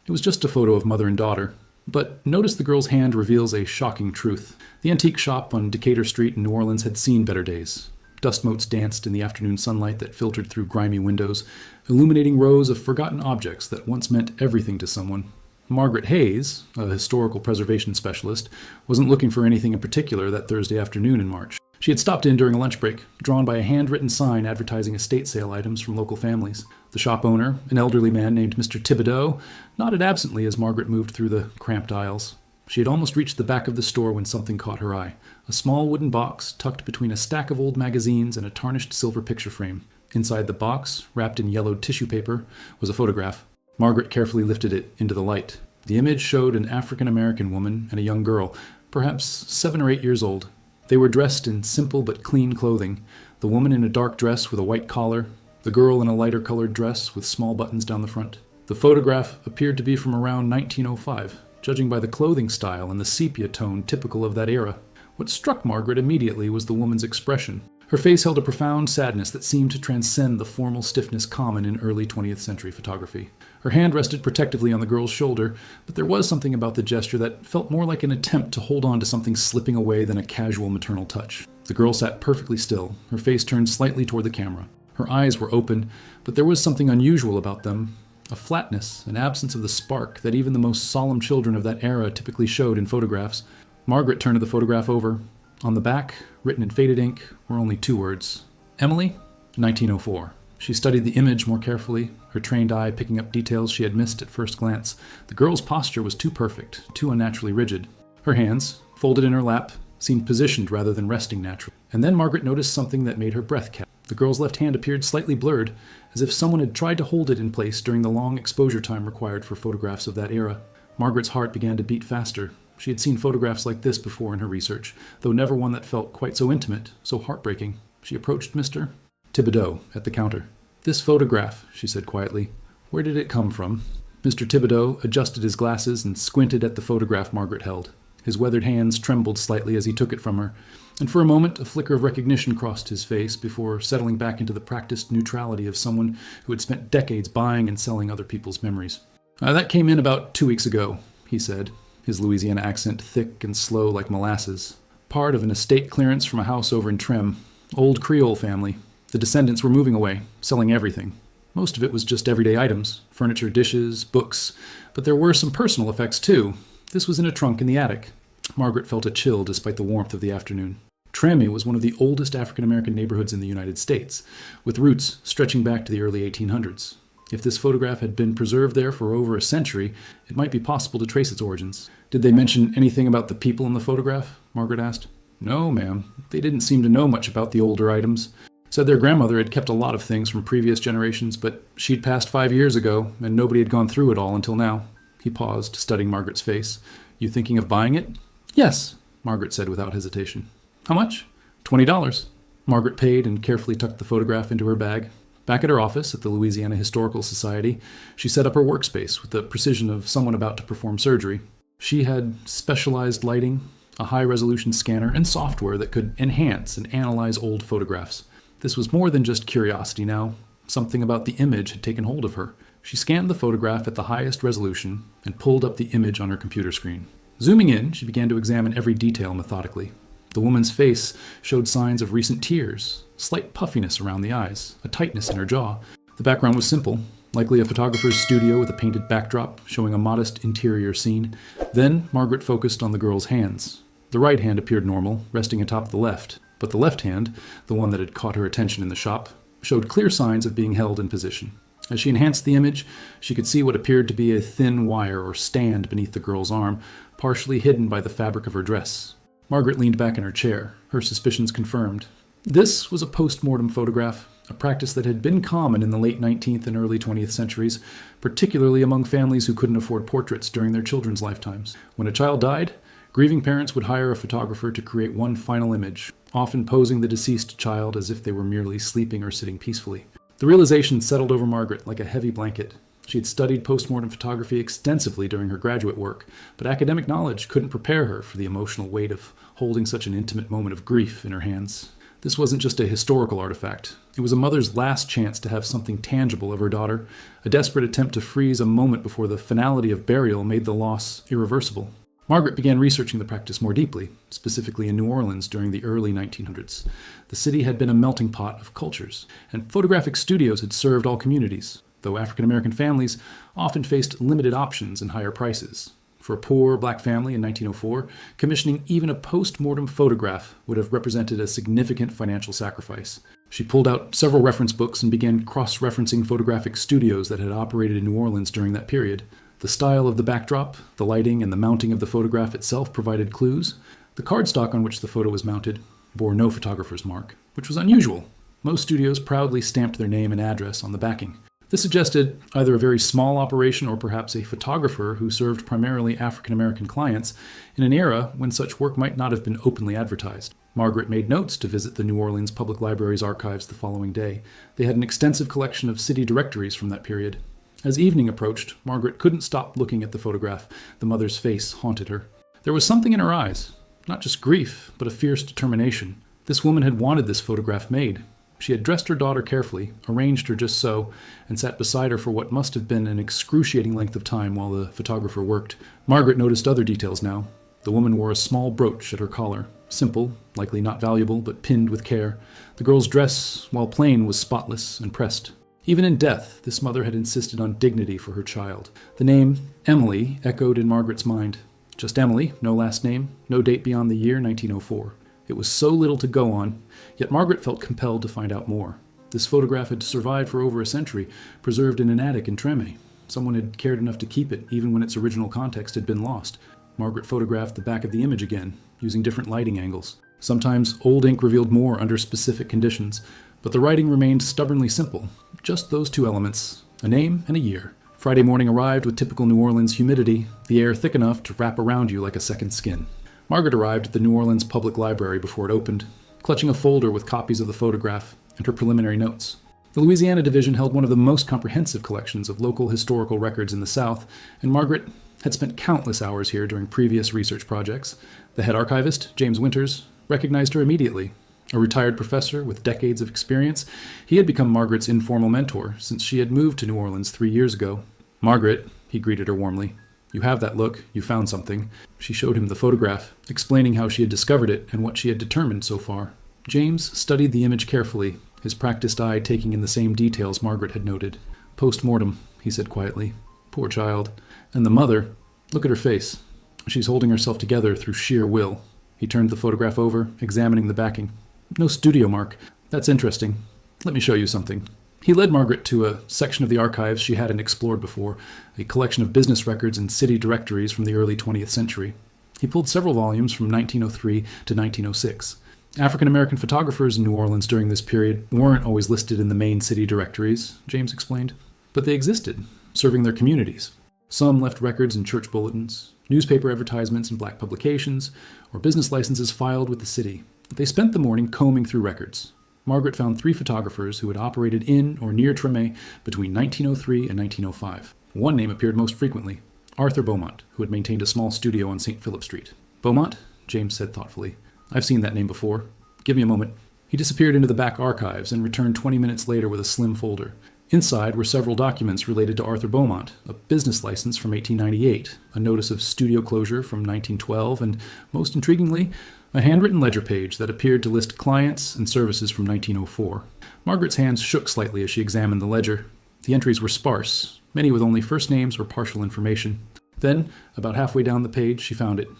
It was just a photo of mother and daughter. But notice the girl's hand reveals a shocking truth. The antique shop on Decatur Street in New Orleans had seen better days. Dust motes danced in the afternoon sunlight that filtered through grimy windows, illuminating rows of forgotten objects that once meant everything to someone. Margaret Hayes, a historical preservation specialist, wasn't looking for anything in particular that Thursday afternoon in March. She had stopped in during a lunch break, drawn by a handwritten sign advertising estate sale items from local families. The shop owner, an elderly man named Mr. Thibodeau, nodded absently as Margaret moved through the cramped aisles. She had almost reached the back of the store when something caught her eye. A small wooden box tucked between a stack of old magazines and a tarnished silver picture frame. Inside the box, wrapped in yellowed tissue paper, was a photograph. Margaret carefully lifted it into the light. The image showed an African-American woman and a young girl, perhaps 7 or 8 years old. They were dressed in simple but clean clothing, the woman in a dark dress with a white collar, the girl in a lighter-colored dress with small buttons down the front. The photograph appeared to be from around 1905, judging by the clothing style and the sepia tone typical of that era. What struck Margaret immediately was the woman's expression. Her face held a profound sadness that seemed to transcend the formal stiffness common in early 20th century photography. Her hand rested protectively on the girl's shoulder, but there was something about the gesture that felt more like an attempt to hold on to something slipping away than a casual maternal touch. The girl sat perfectly still, her face turned slightly toward the camera. Her eyes were open, but there was something unusual about them, a flatness, an absence of the spark that even the most solemn children of that era typically showed in photographs. Margaret turned the photograph over. On the back, written in faded ink, were only 2 words. Emily, 1904. She studied the image more carefully, her trained eye picking up details she had missed at first glance. The girl's posture was too perfect, too unnaturally rigid. Her hands, folded in her lap, seemed positioned rather than resting naturally. And then Margaret noticed something that made her breath catch. The girl's left hand appeared slightly blurred, as if someone had tried to hold it in place during the long exposure time required for photographs of that era. Margaret's heart began to beat faster. She had seen photographs like this before in her research, though never one that felt quite so intimate, so heartbreaking. She approached Mr. Thibodeau at the counter. "This photograph," she said quietly. "Where did it come from?" Mr. Thibodeau adjusted his glasses and squinted at the photograph Margaret held. His weathered hands trembled slightly as he took it from her, and for a moment a flicker of recognition crossed his face before settling back into the practiced neutrality of someone who had spent decades buying and selling other people's memories. "That came in about 2 weeks ago," he said, his Louisiana accent thick and slow like molasses. "Part of an estate clearance from a house over in Trem. Old Creole family. The descendants were moving away, selling everything. Most of it was just everyday items, furniture, dishes, books, but there were some personal effects too. This was in a trunk in the attic." Margaret felt a chill despite the warmth of the afternoon. Treme was one of the oldest African-American neighborhoods in the United States, with roots stretching back to the early 1800s. If this photograph had been preserved there for over a century, it might be possible to trace its origins. "Did they mention anything about the people in the photograph?" Margaret asked. "No, ma'am. They didn't seem to know much about the older items. Said their grandmother had kept a lot of things from previous generations, but she'd passed 5 years ago, and nobody had gone through it all until now." He paused, studying Margaret's face. "You thinking of buying it?" "Yes," Margaret said without hesitation. "How much?" $20. Margaret paid and carefully tucked the photograph into her bag. Back at her office at the Louisiana Historical Society, she set up her workspace with the precision of someone about to perform surgery. She had specialized lighting, a high-resolution scanner, and software that could enhance and analyze old photographs. This was more than just curiosity now. Something about the image had taken hold of her. She scanned the photograph at the highest resolution and pulled up the image on her computer screen. Zooming in, she began to examine every detail methodically. The woman's face showed signs of recent tears, slight puffiness around the eyes, a tightness in her jaw. The background was simple, likely a photographer's studio with a painted backdrop showing a modest interior scene. Then Margaret focused on the girl's hands. The right hand appeared normal, resting atop the left, but the left hand, the one that had caught her attention in the shop, showed clear signs of being held in position. As she enhanced the image, she could see what appeared to be a thin wire or stand beneath the girl's arm, partially hidden by the fabric of her dress. Margaret leaned back in her chair, her suspicions confirmed. This was a post-mortem photograph, a practice that had been common in the late 19th and early 20th centuries, particularly among families who couldn't afford portraits during their children's lifetimes. When a child died, grieving parents would hire a photographer to create one final image, often posing the deceased child as if they were merely sleeping or sitting peacefully. The realization settled over Margaret like a heavy blanket. She had studied postmortem photography extensively during her graduate work, but academic knowledge couldn't prepare her for the emotional weight of holding such an intimate moment of grief in her hands. This wasn't just a historical artifact. It was a mother's last chance to have something tangible of her daughter, a desperate attempt to freeze a moment before the finality of burial made the loss irreversible. Margaret began researching the practice more deeply, specifically in New Orleans during the early 1900s. The city had been a melting pot of cultures, and photographic studios had served all communities, though African American families often faced limited options and higher prices. For a poor black family in 1904, commissioning even a post-mortem photograph would have represented a significant financial sacrifice. She pulled out several reference books and began cross-referencing photographic studios that had operated in New Orleans during that period. The style of the backdrop, the lighting, and the mounting of the photograph itself provided clues. The cardstock on which the photo was mounted bore no photographer's mark, which was unusual. Most studios proudly stamped their name and address on the backing. This suggested either a very small operation or perhaps a photographer who served primarily African American clients in an era when such work might not have been openly advertised. Margaret made notes to visit the New Orleans Public Library's archives the following day. They had an extensive collection of city directories from that period. As evening approached, Margaret couldn't stop looking at the photograph. The mother's face haunted her. There was something in her eyes, not just grief, but a fierce determination. This woman had wanted this photograph made. She had dressed her daughter carefully, arranged her just so, and sat beside her for what must have been an excruciating length of time while the photographer worked. Margaret noticed other details now. The woman wore a small brooch at her collar, simple, likely not valuable, but pinned with care. The girl's dress, while plain, was spotless and pressed. Even in death, this mother had insisted on dignity for her child. The name Emily echoed in Margaret's mind. Just Emily, no last name, no date beyond the year 1904. It was so little to go on, yet Margaret felt compelled to find out more. This photograph had survived for over a century, preserved in an attic in Treme. Someone had cared enough to keep it, even when its original context had been lost. Margaret photographed the back of the image again, using different lighting angles. Sometimes old ink revealed more under specific conditions, but the writing remained stubbornly simple. Just those two elements, a name and a year. Friday morning arrived with typical New Orleans humidity, the air thick enough to wrap around you like a second skin. Margaret arrived at the New Orleans Public Library before it opened, clutching a folder with copies of the photograph and her preliminary notes. The Louisiana Division held one of the most comprehensive collections of local historical records in the South, and Margaret had spent countless hours here during previous research projects. The head archivist, James Winters, recognized her immediately. A retired professor with decades of experience, he had become Margaret's informal mentor since she had moved to New Orleans 3 years ago. "Margaret," he greeted her warmly. "You have that look. You found something." She showed him the photograph, explaining how she had discovered it and what she had determined so far. James studied the image carefully, his practiced eye taking in the same details Margaret had noted. "Post-mortem," he said quietly. "Poor child. And the mother, look at her face. She's holding herself together through sheer will." He turned the photograph over, examining the backing. "No studio mark. That's interesting. Let me show you something." He led Margaret to a section of the archives she hadn't explored before, a collection of business records and city directories from the early 20th century. He pulled several volumes from 1903 to 1906. African American photographers in New Orleans during this period weren't always listed in the main city directories, James explained, but they existed, serving their communities. Some left records in church bulletins, newspaper advertisements in black publications, or business licenses filed with the city. They spent the morning combing through records. Margaret found 3 photographers who had operated in or near Treme between 1903 and 1905. One name appeared most frequently, Arthur Beaumont, who had maintained a small studio on St. Philip Street. "Beaumont?" James said thoughtfully. "I've seen that name before. Give me a moment." He disappeared into the back archives and returned 20 minutes later with a slim folder. Inside were several documents related to Arthur Beaumont, a business license from 1898, a notice of studio closure from 1912, and, most intriguingly, a handwritten ledger page that appeared to list clients and services from 1904. Margaret's hands shook slightly as she examined the ledger. The entries were sparse, many with only first names or partial information. Then, about halfway down the page, she found it.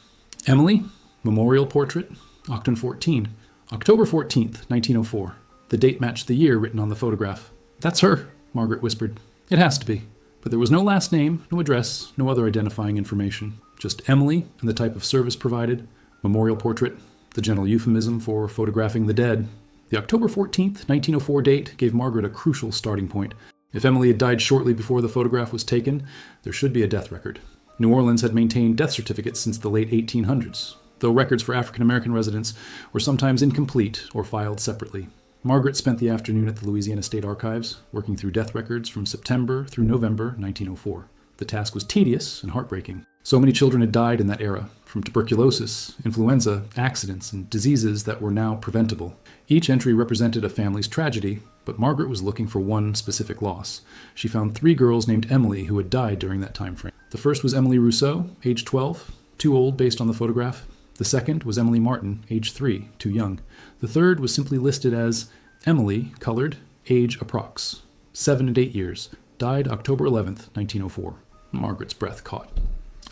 "Emily, memorial portrait, Octon 14, October 14th, 1904. The date matched the year written on the photograph. "That's her," Margaret whispered. "It has to be." But there was no last name, no address, no other identifying information. Just Emily and the type of service provided. Memorial portrait, the gentle euphemism for photographing the dead. The October 14th, 1904 date gave Margaret a crucial starting point. If Emily had died shortly before the photograph was taken, there should be a death record. New Orleans had maintained death certificates since the late 1800s, though records for African American residents were sometimes incomplete or filed separately. Margaret spent the afternoon at the Louisiana State Archives, working through death records from September through November 1904. The task was tedious and heartbreaking. So many children had died in that era, from tuberculosis, influenza, accidents, and diseases that were now preventable. Each entry represented a family's tragedy, but Margaret was looking for one specific loss. She found 3 girls named Emily who had died during that time frame. The first was Emily Rousseau, age 12, too old based on the photograph. The second was Emily Martin, age 3, too young. The third was simply listed as Emily, colored, age approx. 7 and 8 years. Died October 11th, 1904. Margaret's breath caught.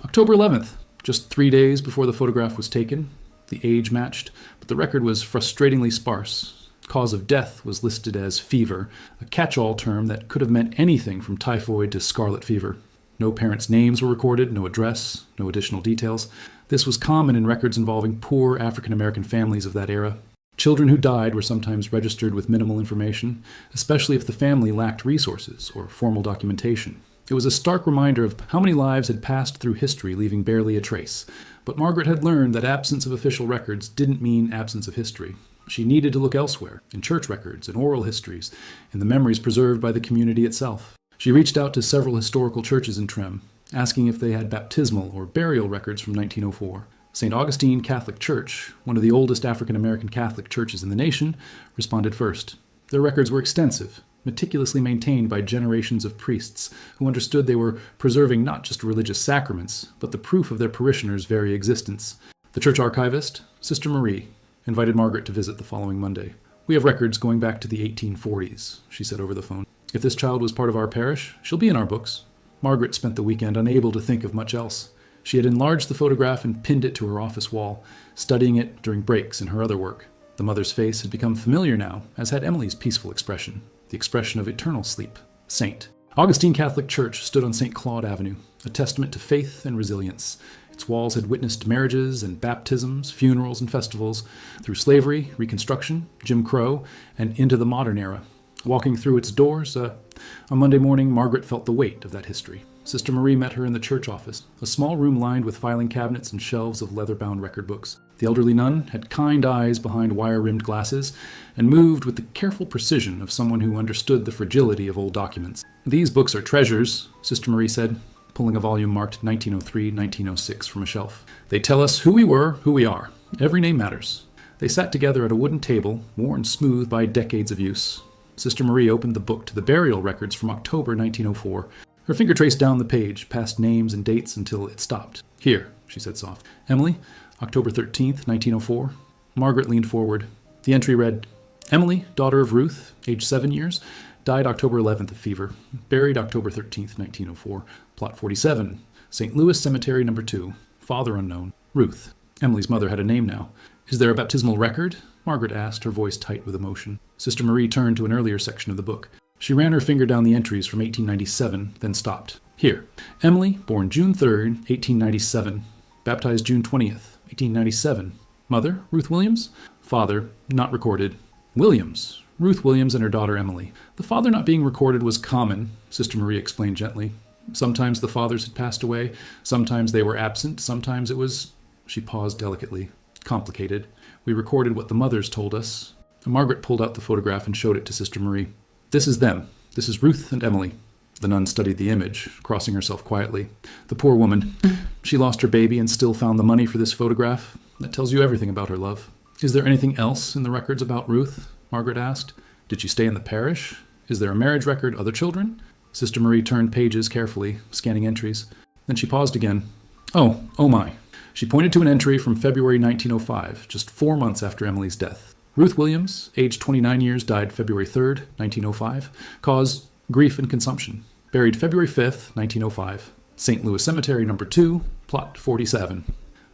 October 11th, just 3 days before the photograph was taken. The age matched, but the record was frustratingly sparse. Cause of death was listed as fever, a catch-all term that could have meant anything from typhoid to scarlet fever. No parents' names were recorded, no address, no additional details. This was common in records involving poor African-American families of that era. Children who died were sometimes registered with minimal information, especially if the family lacked resources or formal documentation. It was a stark reminder of how many lives had passed through history, leaving barely a trace. But Margaret had learned that absence of official records didn't mean absence of history. She needed to look elsewhere, in church records and oral histories, in the memories preserved by the community itself. She reached out to several historical churches in Trem, asking if they had baptismal or burial records from 1904. St. Augustine Catholic Church, one of the oldest African-American Catholic churches in the nation, responded first. Their records were extensive, meticulously maintained by generations of priests who understood they were preserving not just religious sacraments, but the proof of their parishioners' very existence. The church archivist, Sister Marie, invited Margaret to visit the following Monday. "We have records going back to the 1840s, she said over the phone. "If this child was part of our parish, she'll be in our books." Margaret spent the weekend unable to think of much else. She had enlarged the photograph and pinned it to her office wall, studying it during breaks in her other work. The mother's face had become familiar now, as had Emily's peaceful expression, the expression of eternal sleep. Saint. Augustine Catholic Church stood on St. Claude Avenue, a testament to faith and resilience. Its walls had witnessed marriages and baptisms, funerals and festivals, through slavery, Reconstruction, Jim Crow, and into the modern era. Walking through its doors, on Monday morning, Margaret felt the weight of that history. Sister Marie met her in the church office, a small room lined with filing cabinets and shelves of leather-bound record books. The elderly nun had kind eyes behind wire-rimmed glasses and moved with the careful precision of someone who understood the fragility of old documents. "These books are treasures," Sister Marie said, pulling a volume marked 1903-1906 from a shelf. "They tell us who we were, who we are. Every name matters." They sat together at a wooden table, worn smooth by decades of use. Sister Marie opened the book to the burial records from October 1904. Her finger traced down the page, past names and dates until it stopped. "Here," she said soft. "Emily, October 13th, 1904. Margaret leaned forward. The entry read, "Emily, daughter of Ruth, age 7 years, died October 11th of fever. Buried October 13th, 1904. Plot 47, St. Louis Cemetery No. 2. Father unknown. Ruth." Emily's mother had a name now. "Is there a baptismal record?" Margaret asked, her voice tight with emotion. Sister Marie turned to an earlier section of the book. She ran her finger down the entries from 1897, then stopped. "Here. Emily, born June 3rd, 1897. Baptized June 20th, 1897. Mother, Ruth Williams. Father, not recorded. Williams. Ruth Williams and her daughter Emily. The father not being recorded was common," Sister Marie explained gently. "Sometimes the fathers had passed away, sometimes they were absent, sometimes it was—" She paused delicately. "Complicated. We recorded what the mothers told us." Margaret pulled out the photograph and showed it to Sister Marie. "This is them. This is Ruth and Emily." The nun studied the image, crossing herself quietly. "The poor woman. She lost her baby and still found the money for this photograph. That tells you everything about her love." "Is there anything else in the records about Ruth?" Margaret asked. "Did she stay in the parish? Is there a marriage record, other children?" Sister Marie turned pages carefully, scanning entries. Then she paused again. Oh my. She pointed to an entry from February 1905, just 4 months after Emily's death. Ruth Williams, age 29 years, died February 3rd, 1905. Cause, grief and consumption. Buried February 5th, 1905. St. Louis Cemetery No. 2, Plot 47.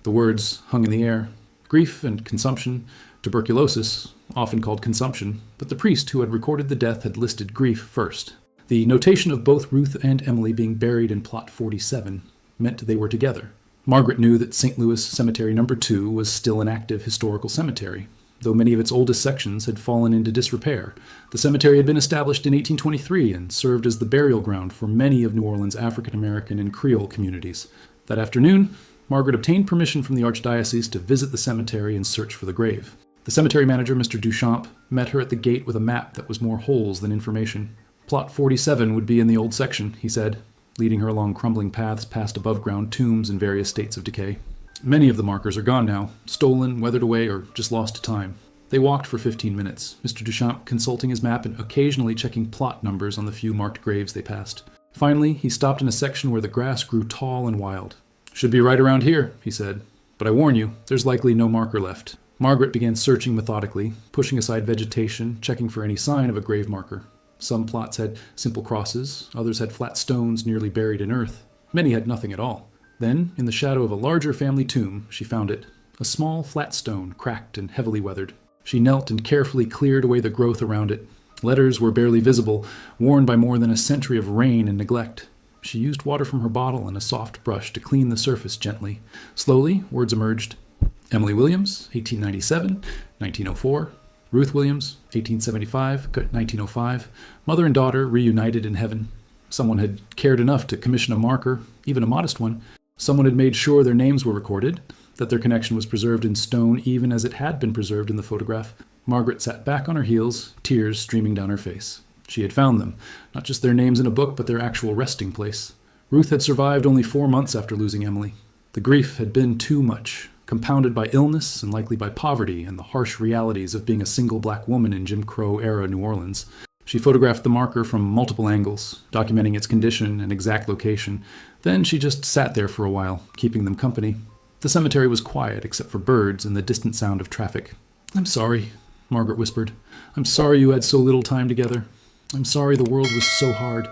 The words hung in the air. Grief and consumption, tuberculosis, often called consumption, but the priest who had recorded the death had listed grief first. The notation of both Ruth and Emily being buried in Plot 47 meant they were together. Margaret knew that St. Louis Cemetery No. 2 was still an active historical cemetery, though many of its oldest sections had fallen into disrepair. The cemetery had been established in 1823 and served as the burial ground for many of New Orleans' African-American and Creole communities. That afternoon, Margaret obtained permission from the Archdiocese to visit the cemetery and search for the grave. The cemetery manager, Mr. Duchamp, met her at the gate with a map that was more holes than information. Plot 47 would be in the old section, he said, leading her along crumbling paths past above-ground tombs in various states of decay. Many of the markers are gone now, stolen, weathered away, or just lost to time. They walked for 15 minutes, Mr. Duchamp consulting his map and occasionally checking plot numbers on the few marked graves they passed. Finally, he stopped in a section where the grass grew tall and wild. "Should be right around here," he said. "But I warn you, there's likely no marker left." Margaret began searching methodically, pushing aside vegetation, checking for any sign of a grave marker. Some plots had simple crosses, others had flat stones nearly buried in earth. Many had nothing at all. Then, in the shadow of a larger family tomb, she found it. A small, flat stone, cracked and heavily weathered. She knelt and carefully cleared away the growth around it. Letters were barely visible, worn by more than a century of rain and neglect. She used water from her bottle and a soft brush to clean the surface gently. Slowly, words emerged. Emily Williams, 1897, 1904. Ruth Williams, 1875, 1905. Mother and daughter reunited in heaven. Someone had cared enough to commission a marker, even a modest one. Someone had made sure their names were recorded, that their connection was preserved in stone even as it had been preserved in the photograph. Margaret sat back on her heels, tears streaming down her face. She had found them, not just their names in a book, but their actual resting place. Ruth had survived only 4 months after losing Emily. The grief had been too much, compounded by illness and likely by poverty and the harsh realities of being a single black woman in Jim Crow-era New Orleans. She photographed the marker from multiple angles, documenting its condition and exact location. Then she just sat there for a while, keeping them company. The cemetery was quiet except for birds and the distant sound of traffic. "I'm sorry," Margaret whispered. "I'm sorry you had so little time together. I'm sorry the world was so hard.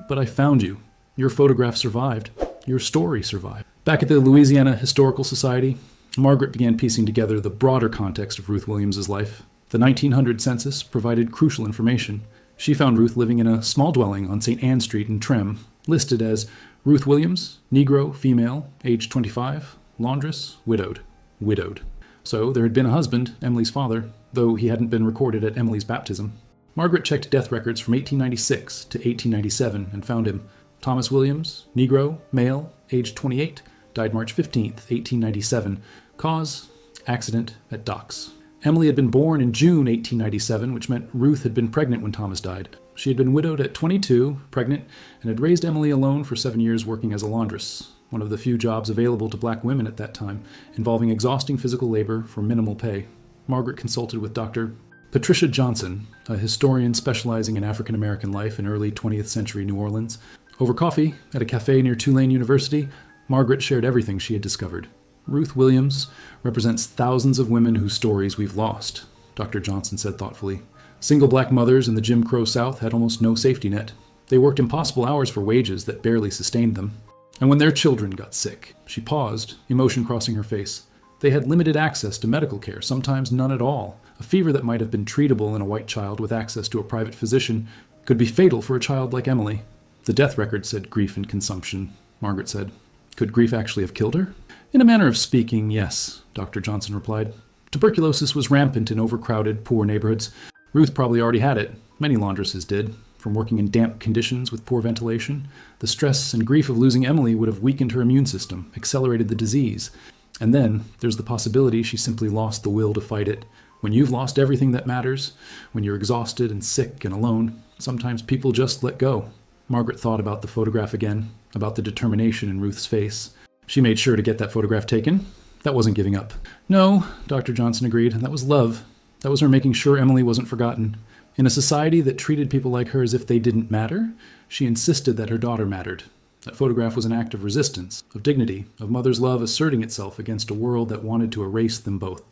But I found you. Your photograph survived. Your story survived." Back at the Louisiana Historical Society, Margaret began piecing together the broader context of Ruth Williams's life. The 1900 census provided crucial information. She found Ruth living in a small dwelling on St. Anne Street in Trem, listed as Ruth Williams, Negro, female, age 25, laundress, widowed. Widowed. So there had been a husband, Emily's father, though he hadn't been recorded at Emily's baptism. Margaret checked death records from 1896 to 1897 and found him. Thomas Williams, Negro, male, age 28, died March 15th, 1897. Cause, accident at docks. Emily had been born in June 1897, which meant Ruth had been pregnant when Thomas died. She had been widowed at 22, pregnant, and had raised Emily alone for 7 years working as a laundress, one of the few jobs available to black women at that time, involving exhausting physical labor for minimal pay. Margaret consulted with Dr. Patricia Johnson, a historian specializing in African American life in early 20th century New Orleans. Over coffee, at a cafe near Tulane University, Margaret shared everything she had discovered. "Ruth Williams represents thousands of women whose stories we've lost," Dr. Johnson said thoughtfully. Single black mothers in the Jim Crow South had almost no safety net. They worked impossible hours for wages that barely sustained them. And when their children got sick, she paused, emotion crossing her face. They had limited access to medical care, sometimes none at all. A fever that might have been treatable in a white child with access to a private physician could be fatal for a child like Emily. "The death record said grief and consumption," Margaret said. "Could grief actually have killed her?" "In a manner of speaking, yes," Dr. Johnson replied. "Tuberculosis was rampant in overcrowded, poor neighborhoods. Ruth probably already had it. Many laundresses did, from working in damp conditions with poor ventilation. The stress and grief of losing Emily would have weakened her immune system, accelerated the disease. And then there's the possibility she simply lost the will to fight it. When you've lost everything that matters, when you're exhausted and sick and alone, sometimes people just let go." Margaret thought about the photograph again, about the determination in Ruth's face. She made sure to get that photograph taken. That wasn't giving up. "No," Dr. Johnson agreed. "That was love. That was her making sure Emily wasn't forgotten. In a society that treated people like her as if they didn't matter, she insisted that her daughter mattered. That photograph was an act of resistance, of dignity, of mother's love asserting itself against a world that wanted to erase them both."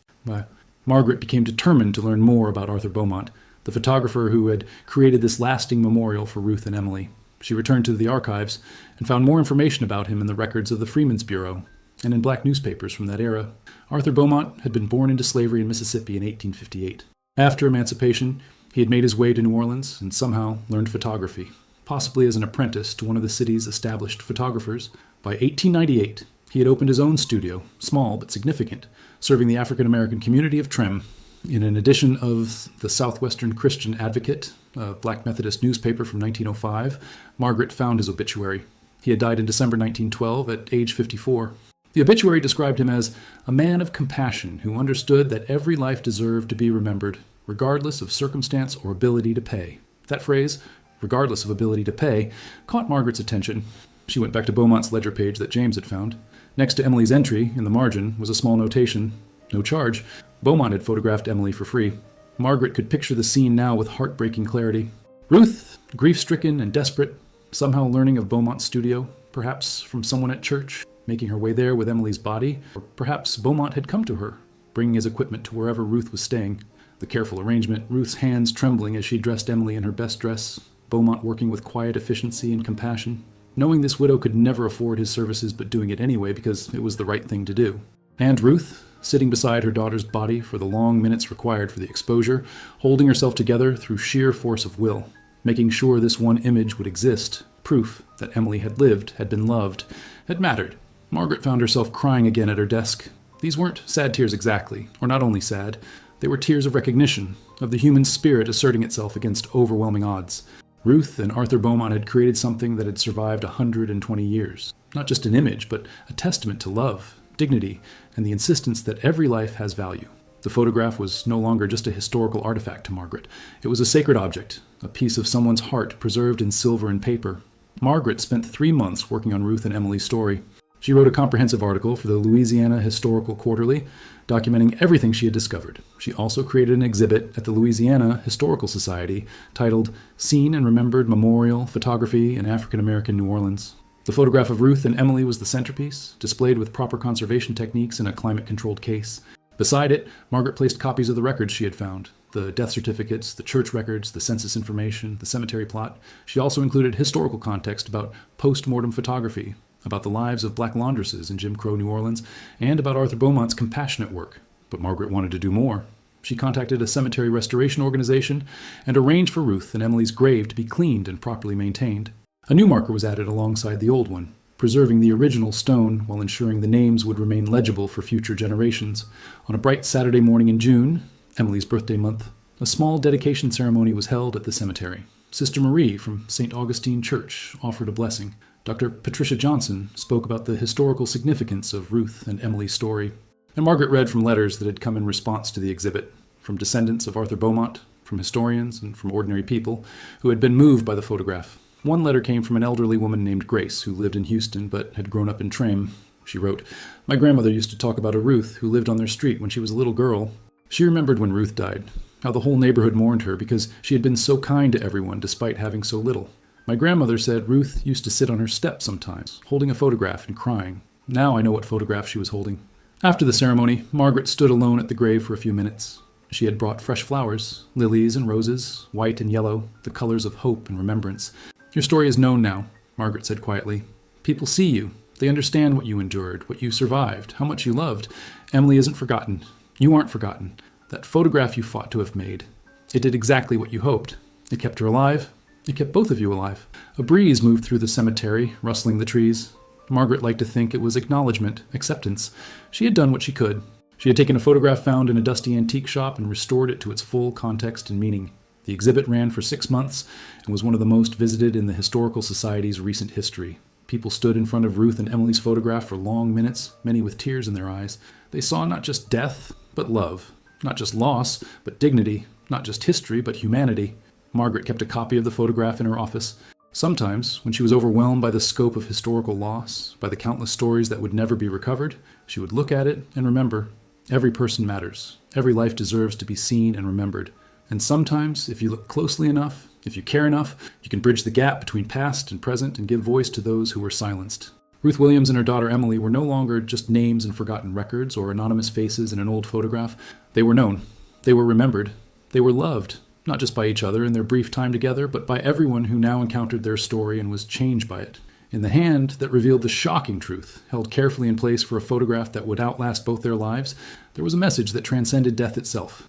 Margaret became determined to learn more about Arthur Beaumont, the photographer who had created this lasting memorial for Ruth and Emily. She returned to the archives and found more information about him in the records of the Freedmen's Bureau and in black newspapers from that era. Arthur Beaumont had been born into slavery in Mississippi in 1858. After emancipation, he had made his way to New Orleans and somehow learned photography, possibly as an apprentice to one of the city's established photographers. By 1898, he had opened his own studio, small but significant, serving the African American community of Trem. In an edition of the Southwestern Christian Advocate, a black Methodist newspaper from 1905, Margaret found his obituary. He had died in December 1912 at age 54. The obituary described him as a man of compassion who understood that every life deserved to be remembered, regardless of circumstance or ability to pay. That phrase, regardless of ability to pay, caught Margaret's attention. She went back to Beaumont's ledger page that James had found. Next to Emily's entry, in the margin, was a small notation. No charge. Beaumont had photographed Emily for free. Margaret could picture the scene now with heartbreaking clarity. Ruth, grief-stricken and desperate, somehow learning of Beaumont's studio, perhaps from someone at church, making her way there with Emily's body, or perhaps Beaumont had come to her, bringing his equipment to wherever Ruth was staying. The careful arrangement, Ruth's hands trembling as she dressed Emily in her best dress, Beaumont working with quiet efficiency and compassion, knowing this widow could never afford his services but doing it anyway because it was the right thing to do. And Ruth, sitting beside her daughter's body for the long minutes required for the exposure, holding herself together through sheer force of will, making sure this one image would exist, proof that Emily had lived, had been loved, had mattered. Margaret found herself crying again at her desk. These weren't sad tears exactly, or not only sad, they were tears of recognition, of the human spirit asserting itself against overwhelming odds. Ruth and Arthur Beaumont had created something that had survived 120 years. Not just an image, but a testament to love, dignity, and the insistence that every life has value. The photograph was no longer just a historical artifact to Margaret. It was a sacred object, a piece of someone's heart preserved in silver and paper. Margaret spent 3 months working on Ruth and Emily's story. She wrote a comprehensive article for the Louisiana Historical Quarterly, documenting everything she had discovered. She also created an exhibit at the Louisiana Historical Society titled Seen and Remembered Memorial Photography in African American New Orleans. The photograph of Ruth and Emily was the centerpiece, displayed with proper conservation techniques in a climate-controlled case. Beside it, Margaret placed copies of the records she had found, the death certificates, the church records, the census information, the cemetery plot. She also included historical context about post-mortem photography, about the lives of black laundresses in Jim Crow New Orleans, and about Arthur Beaumont's compassionate work. But Margaret wanted to do more. She contacted a cemetery restoration organization and arranged for Ruth and Emily's grave to be cleaned and properly maintained. A new marker was added alongside the old one, preserving the original stone while ensuring the names would remain legible for future generations. On a bright Saturday morning in June, Emily's birthday month, a small dedication ceremony was held at the cemetery. Sister Marie from St. Augustine Church offered a blessing. Dr. Patricia Johnson spoke about the historical significance of Ruth and Emily's story. And Margaret read from letters that had come in response to the exhibit, from descendants of Arthur Beaumont, from historians, and from ordinary people who had been moved by the photograph. One letter came from an elderly woman named Grace, who lived in Houston but had grown up in Trame. She wrote, "My grandmother used to talk about a Ruth who lived on their street when she was a little girl. She remembered when Ruth died, how the whole neighborhood mourned her because she had been so kind to everyone despite having so little. My grandmother said Ruth used to sit on her step sometimes, holding a photograph and crying. Now I know what photograph she was holding." After the ceremony, Margaret stood alone at the grave for a few minutes. She had brought fresh flowers, lilies and roses, white and yellow, the colors of hope and remembrance. "Your story is known now," Margaret said quietly. "People see you. They understand what you endured, what you survived, how much you loved. Emily isn't forgotten. You aren't forgotten. That photograph you fought to have made, it did exactly what you hoped. It kept her alive. It kept both of you alive." A breeze moved through the cemetery, rustling the trees. Margaret liked to think it was acknowledgement, acceptance. She had done what she could. She had taken a photograph found in a dusty antique shop and restored it to its full context and meaning. The exhibit ran for 6 months and was one of the most visited in the Historical Society's recent history. People stood in front of Ruth and Emily's photograph for long minutes, many with tears in their eyes. They saw not just death, but love. Not just loss, but dignity. Not just history, but humanity. Margaret kept a copy of the photograph in her office. Sometimes, when she was overwhelmed by the scope of historical loss, by the countless stories that would never be recovered, she would look at it and remember. Every person matters. Every life deserves to be seen and remembered. And sometimes, if you look closely enough, if you care enough, you can bridge the gap between past and present and give voice to those who were silenced. Ruth Williams and her daughter Emily were no longer just names in forgotten records or anonymous faces in an old photograph. They were known. They were remembered. They were loved, not just by each other in their brief time together, but by everyone who now encountered their story and was changed by it. In the hand that revealed the shocking truth, held carefully in place for a photograph that would outlast both their lives, there was a message that transcended death itself.